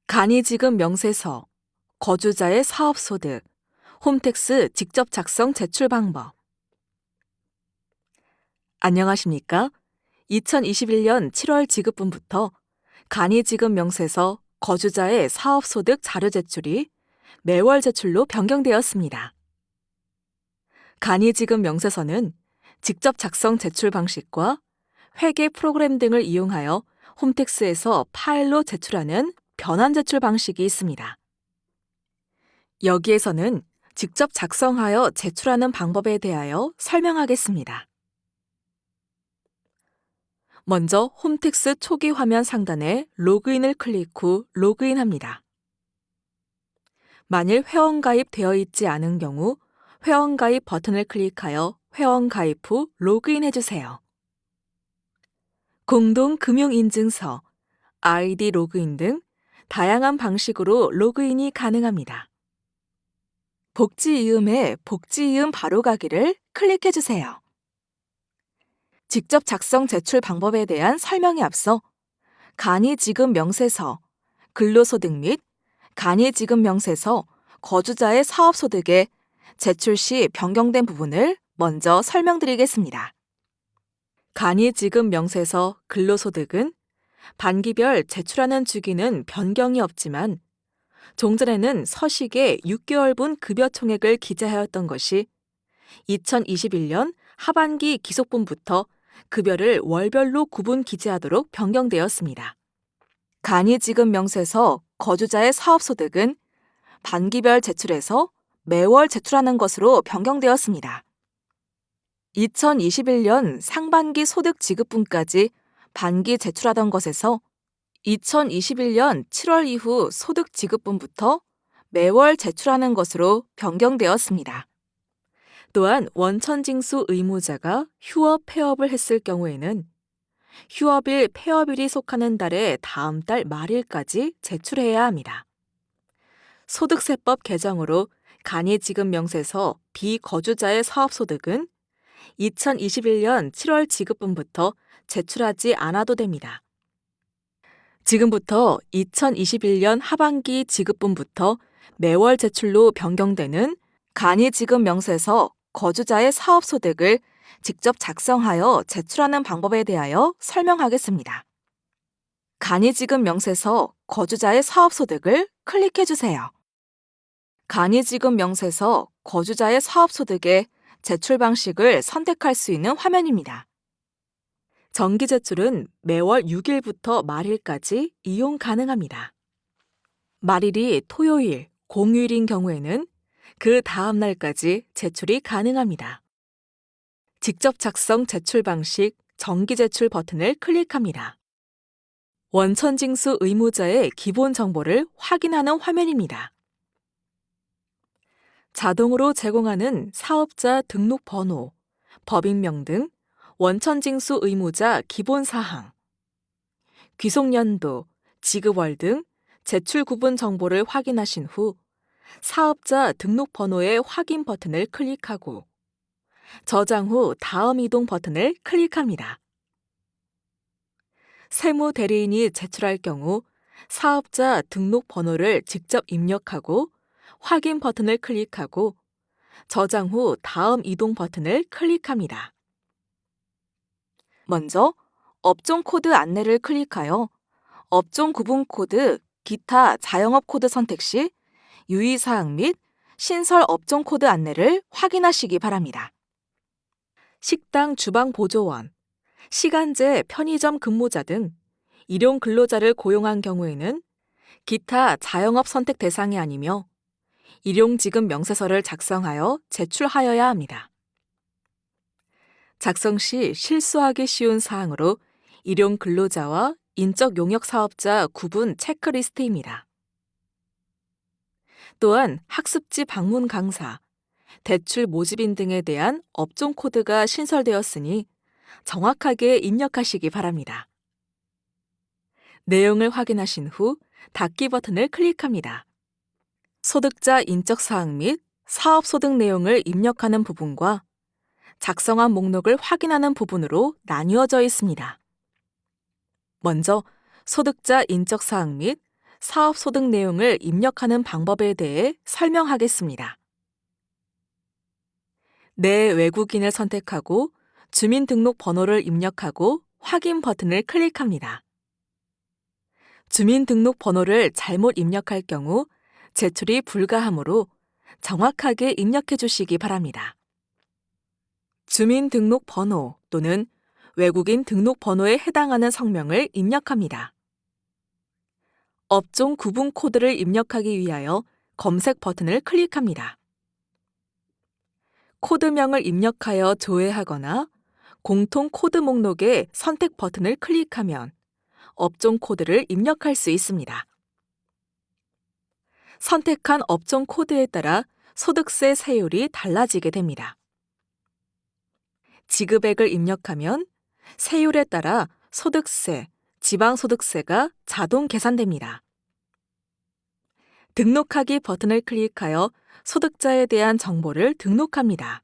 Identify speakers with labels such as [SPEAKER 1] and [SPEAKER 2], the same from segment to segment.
[SPEAKER 1] 간이지급 명세서, 거주자의 사업소득, 홈택스 직접 작성 제출 방법. 안녕하십니까? 2021년 7월 지급분부터 간이지급 명세서, 거주자의 사업소득 자료 제출이 매월 제출로 변경되었습니다. 간이지급 명세서는 직접 작성 제출 방식과 회계 프로그램 등을 이용하여 홈택스에서 파일로 제출하는 변환 제출 방식이 있습니다. 여기에서는 직접 작성하여 제출하는 방법에 대하여 설명하겠습니다. 먼저 홈택스 초기 화면 상단에 로그인을 클릭 후 로그인합니다. 만일 회원가입 되어 있지 않은 경우 회원가입 버튼을 클릭하여 회원가입 후 로그인해주세요. 공동금융인증서, 아이디 로그인 등 다양한 방식으로 로그인이 가능합니다. 복지이음에 복지이음 바로가기를 클릭해주세요. 직접 작성 제출 방법에 대한 설명에 앞서 간이지급 명세서, 근로소득 및 간이지급 명세서, 거주자의 사업소득에 제출 시 변경된 부분을 먼저 설명드리겠습니다. 간이지급 명세서, 근로소득은 반기별 제출하는 주기는 변경이 없지만 종전에는 서식에 6개월분 급여 총액을 기재하였던 것이 2021년 하반기 기속분부터 급여를 월별로 구분 기재하도록 변경되었습니다. 간이지급 명세서, 거주자의 사업소득은 반기별 제출에서 매월 제출하는 것으로 변경되었습니다. 2021년 상반기 소득 지급분까지 반기 제출하던 것에서 2021년 7월 이후 소득 지급분부터 매월 제출하는 것으로 변경되었습니다. 또한 원천징수 의무자가 휴업 폐업을 했을 경우에는 휴업일 폐업일이 속하는 달의 다음 달 말일까지 제출해야 합니다. 소득세법 개정으로 간이지급 명세서 비거주자의 사업소득은 2021년 7월 지급분부터 제출하지 않아도 됩니다. 지금부터 2021년 하반기 지급분부터 매월 제출로 변경되는 간이지급 명세서, 거주자의 사업소득을 직접 작성하여 제출하는 방법에 대하여 설명하겠습니다. 간이지급 명세서, 거주자의 사업소득을 클릭해주세요. 간이지급 명세서, 거주자의 사업소득의 제출 방식을 선택할 수 있는 화면입니다. 정기 제출은 매월 6일부터 말일까지 이용 가능합니다. 말일이 토요일, 공휴일인 경우에는 그 다음 날까지 제출이 가능합니다. 직접 작성 제출 방식 정기 제출 버튼을 클릭합니다. 원천징수 의무자의 기본 정보를 확인하는 화면입니다. 자동으로 제공하는 사업자 등록 번호, 법인명 등 원천징수 의무자 기본사항, 귀속연도, 지급월 등 제출 구분 정보를 확인하신 후 사업자 등록 번호의 확인 버튼을 클릭하고 저장 후 다음 이동 버튼을 클릭합니다. 세무대리인이 제출할 경우 사업자 등록 번호를 직접 입력하고 확인 버튼을 클릭하고 저장 후 다음 이동 버튼을 클릭합니다. 먼저 업종 코드 안내를 클릭하여 업종 구분 코드, 기타 자영업 코드 선택 시 유의사항 및 신설 업종 코드 안내를 확인하시기 바랍니다. 식당 주방 보조원, 시간제 편의점 근무자 등 일용 근로자를 고용한 경우에는 기타 자영업 선택 대상이 아니며 일용지급 명세서를 작성하여 제출하여야 합니다. 작성 시 실수하기 쉬운 사항으로 일용 근로자와 인적 용역 사업자 구분 체크리스트입니다. 또한 학습지 방문 강사, 대출 모집인 등에 대한 업종 코드가 신설되었으니 정확하게 입력하시기 바랍니다. 내용을 확인하신 후 닫기 버튼을 클릭합니다. 소득자 인적 사항 및 사업소득 내용을 입력하는 부분과 작성한 목록을 확인하는 부분으로 나뉘어져 있습니다. 먼저 소득자 인적 사항 및 사업소득 내용을 입력하는 방법에 대해 설명하겠습니다. 내 외국인을 선택하고 주민등록번호를 입력하고 확인 버튼을 클릭합니다. 주민등록번호를 잘못 입력할 경우 제출이 불가하므로 정확하게 입력해 주시기 바랍니다. 주민등록번호 또는 외국인 등록번호에 해당하는 성명을 입력합니다. 업종 구분 코드를 입력하기 위하여 검색 버튼을 클릭합니다. 코드명을 입력하여 조회하거나 공통 코드 목록의 선택 버튼을 클릭하면 업종 코드를 입력할 수 있습니다. 선택한 업종 코드에 따라 소득세 세율이 달라지게 됩니다. 지급액을 입력하면 세율에 따라 소득세, 지방소득세가 자동 계산됩니다. 등록하기 버튼을 클릭하여 소득자에 대한 정보를 등록합니다.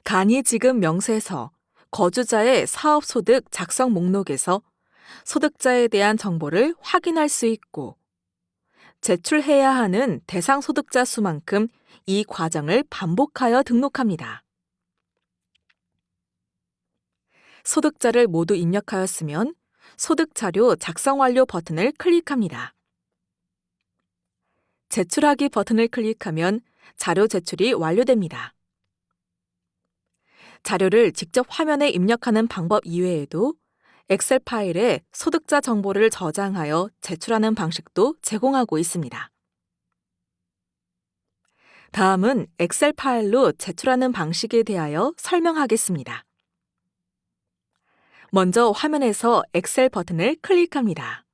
[SPEAKER 1] 간이지급 명세서, 거주자의 사업소득 작성 목록에서 소득자에 대한 정보를 확인할 수 있고, 제출해야 하는 대상 소득자 수만큼 이 과정을 반복하여 등록합니다. 소득자를 모두 입력하였으면 소득자료 작성 완료 버튼을 클릭합니다. 제출하기 버튼을 클릭하면 자료 제출이 완료됩니다. 자료를 직접 화면에 입력하는 방법 이외에도 엑셀 파일에 소득자 정보를 저장하여 제출하는 방식도 제공하고 있습니다. 다음은 엑셀 파일로 제출하는 방식에 대하여 설명하겠습니다. 먼저 화면에서 엑셀 버튼을 클릭합니다.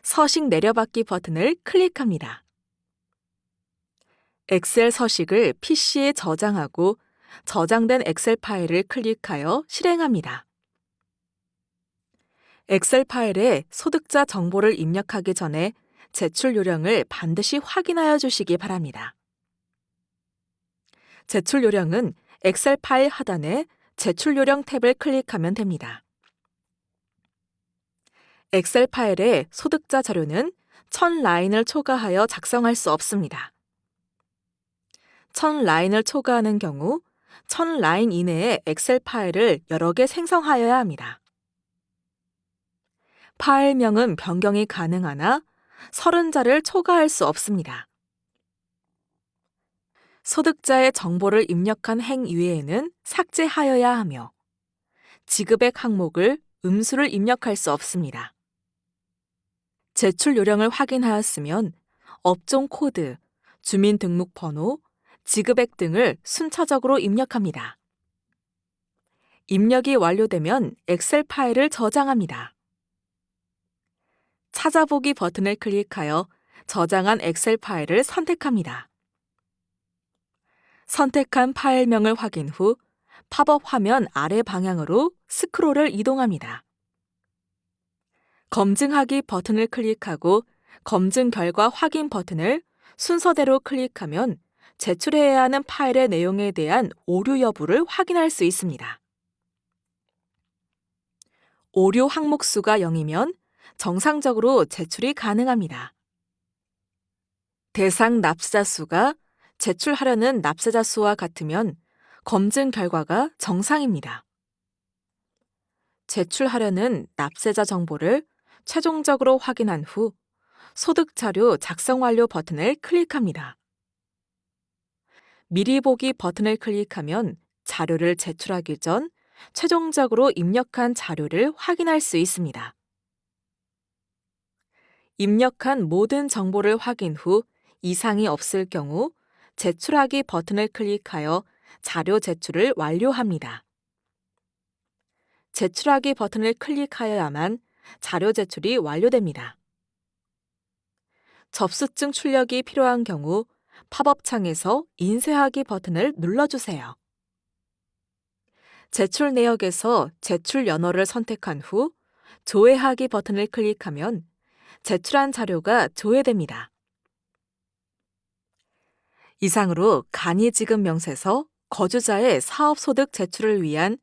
[SPEAKER 1] 서식 내려받기 버튼을 클릭합니다. 엑셀 서식을 PC에 저장하고 저장된 엑셀 파일을 클릭하여 실행합니다. 엑셀 파일에 소득자 정보를 입력하기 전에 제출 요령을 반드시 확인하여 주시기 바랍니다. 제출 요령은 엑셀 파일 하단에 제출 요령 탭을 클릭하면 됩니다. 엑셀 파일에 소득자 자료는 1000라인을 초과하여 작성할 수 없습니다. 1000라인을 초과하는 경우 1000라인 이내에 엑셀 파일을 여러 개 생성하여야 합니다. 파일명은 변경이 가능하나 30자를 초과할 수 없습니다. 소득자의 정보를 입력한 행 이외에는 삭제하여야 하며 지급액 항목을 음수를 입력할 수 없습니다. 제출 요령을 확인하였으면 업종 코드, 주민등록번호, 지급액 등을 순차적으로 입력합니다. 입력이 완료되면 엑셀 파일을 저장합니다. 찾아보기 버튼을 클릭하여 저장한 엑셀 파일을 선택합니다. 선택한 파일명을 확인 후 팝업 화면 아래 방향으로 스크롤을 이동합니다. 검증하기 버튼을 클릭하고 검증 결과 확인 버튼을 순서대로 클릭하면 제출해야 하는 파일의 내용에 대한 오류 여부를 확인할 수 있습니다. 오류 항목 수가 0이면 정상적으로 제출이 가능합니다. 대상 납세자 수가 제출하려는 납세자 수와 같으면 검증 결과가 정상입니다. 제출하려는 납세자 정보를 최종적으로 확인한 후 소득자료 작성 완료 버튼을 클릭합니다. 미리 보기 버튼을 클릭하면 자료를 제출하기 전 최종적으로 입력한 자료를 확인할 수 있습니다. 입력한 모든 정보를 확인 후 이상이 없을 경우 제출하기 버튼을 클릭하여 자료 제출을 완료합니다. 제출하기 버튼을 클릭하여야만 자료 제출이 완료됩니다. 접수증 출력이 필요한 경우 팝업 창에서 인쇄하기 버튼을 눌러주세요. 제출 내역에서 제출 연월을 선택한 후 조회하기 버튼을 클릭하면 제출한 자료가 조회됩니다. 이상으로 간이지급 명세서 거주자의 사업소득 제출을 위한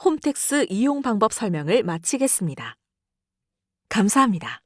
[SPEAKER 1] 홈택스 이용 방법 설명을 마치겠습니다. 감사합니다.